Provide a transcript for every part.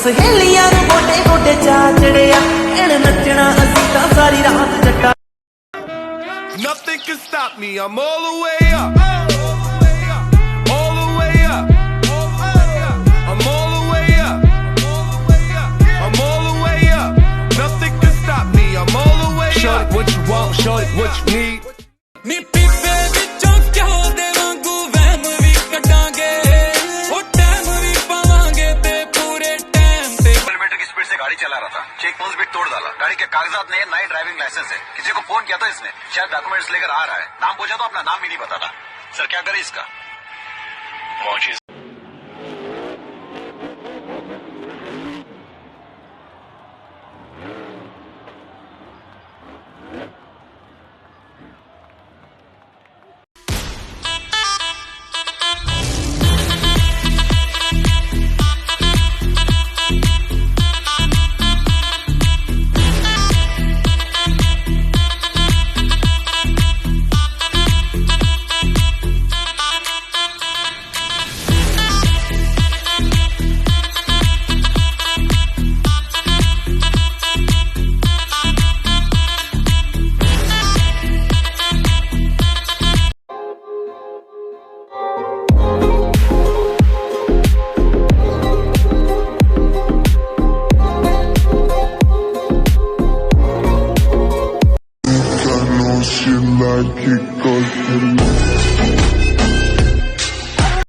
सहेलियां नूं गोडे गोडे चा चढ़िया एण नचना असीं तां सारी रात जट्टा Nothing can stop me, I'm all the way up. All the way up. I'm all the way up. I'm all the way up. Nothing can stop me, I'm all the way up. Shorty, what you want, shorty, what you need. नी पीपे विचों क्यों दे वांगू वहम भी कटांगे ओ time भी पावांगे ते पूरे time पे। किलोमीटर की स्पीड से गाड़ी चला रहा था, चेक पोस्ट भी तोड़ डाला। गाड़ी के कागजात नहीं है, ना ही ड्राइविंग लाइसेंस है। किसी को फोन किया था इसने, शायद डॉक्यूमेंट्स लेकर आ रहा है। नाम पूछा तो अपना नाम भी नहीं बताता। सर क्या करे इसका?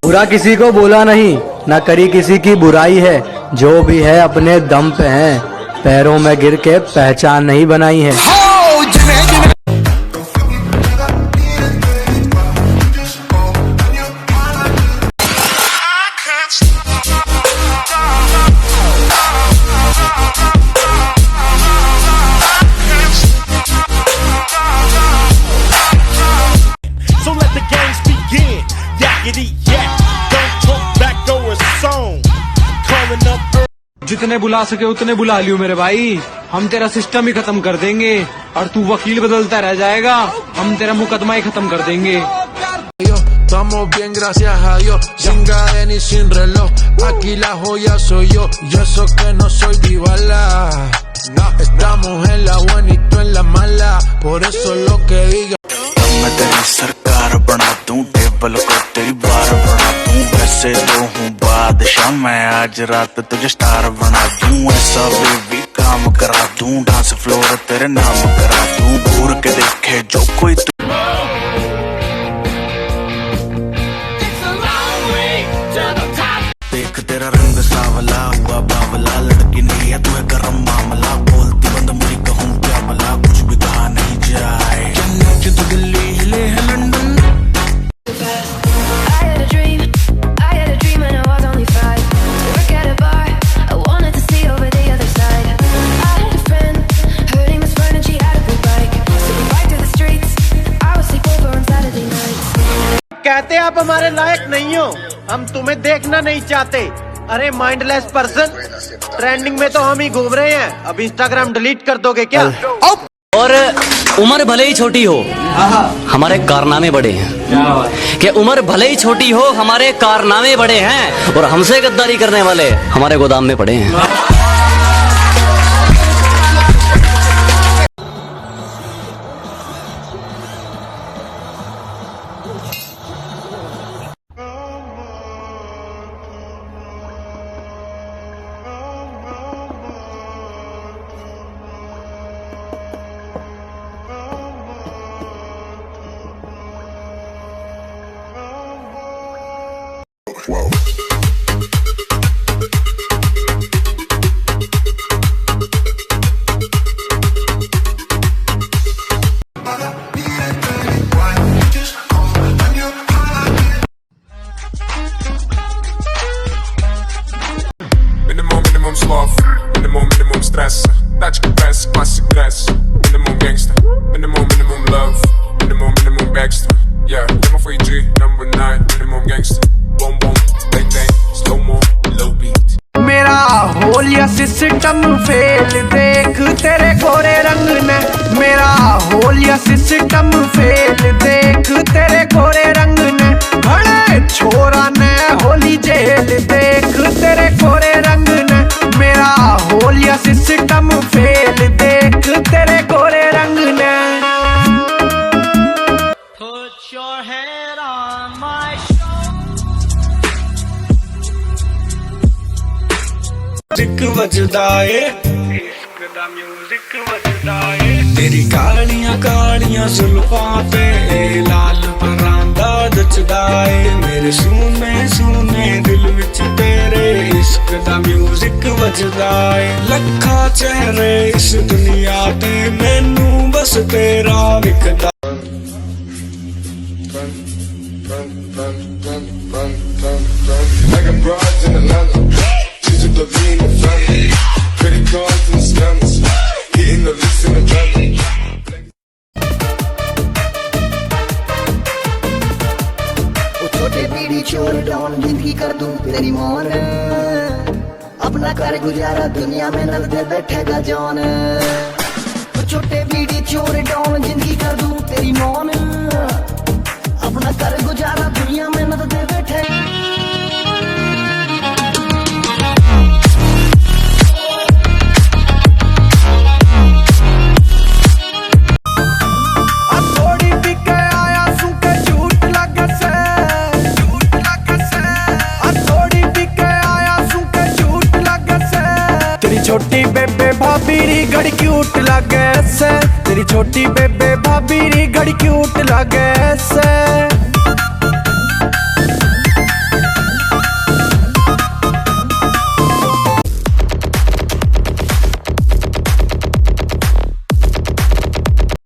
बुरा किसी को बोला नहीं, न करी किसी की बुराई है। जो भी है अपने दम पे है, पैरों में गिर के पहचान नहीं बनाई है। So let the games begin. Yakety yak, don't talk back over song. Calling up जितने बुला सके उतने बुला लियो मेरे भाई। हम तेरा सिस्टम ही खत्म कर देंगे और तू वकील बदलता रह जाएगा। हम तेरा मुकदमा ही खत्म कर देंगे। Estamos bien, gracias a Dios, sin cadena y sin reloj. Aquí la joya soy yo, y eso que no soy divala. No, estamos en la buena y tú en la mala, por eso lo que diga. मैं तेरी सरकार बना दूं, table को तेरी बार बना दूं। वैसे तो हूँ बादशाह, मैं आज रात तुझे स्टार बना दूं। ऐसा बेबी काम करा दूं, डांस फ्लोर तेरे नाम करा दूं। घूर के देखे जो कोई देख तेरा रंग सावला हुआ बावला। लड़की नहीं है तू है गरम मामला, बोलती बंद मुझे कहूँ क्या भला। कुछ भी कहा नहीं जाए, चेन्नई से तो दिल्ली हिले है लंदन। कहते आप हमारे लायक नहीं हो, हम तुम्हें देखना नहीं चाहते। अरे माइंडलेस पर्सन, ट्रेंडिंग में तो हम ही घूम रहे हैं। अब इंस्टाग्राम डिलीट कर दोगे क्या? और उम्र भले ही छोटी हो, हमारे कारनामे बड़े हैं। कि उम्र भले ही छोटी हो, हमारे कारनामे बड़े हैं। और हमसे गद्दारी करने वाले हमारे गोदाम में पड़े हैं। Whoa. Minimum sloth, minimum stress. Tática press, classic dress. Minimum gangster, minimum love. Minimum extra. Yeah, number 3G, number 9. Minimum gangster. Boom boom, bang bang, slow mo, low beat. मेरा होलिया सिस्टम फेल देख तेरे गोरे रंग ने। मेरा होलिया system fail देख तेरे गोरे रंग ने। खड़े छोरा ने होली जेल देख तेरे गोरे रंग ने। म्यूजिक वजदा ए इश्क दा म्यूजिक वजदा ए तेरी कालियां कालियां जुल्फां ते लाल परांदा जचदा ए मेरे सूने सूने दिल विच तेरे इश्क दा म्यूजिक वजदा ए लखा चेहरे इस दुनिया ते मैनू बस तेरा विकदा I got broads in Atlanta. She's with the lean and family. Credit cards and the scammers. Hitting the licks in the family. छोटे पीढ़ी छोड़ डॉन जिंदगी कर दूं तेरी मौन अपना कर गुजारा दुनिया में नल दे बैठेगा जॉन छोटे पीढ़ी छोड़ डॉन जिंदगी कर दूं तेरी मौन अपना कर गुजारा दुनिया में नल दे बैठे छोटी बेबे भाभी री घड़ी क्यूट लागे से तेरी छोटी बेबे भाभी री घड़ी क्यूट लागे से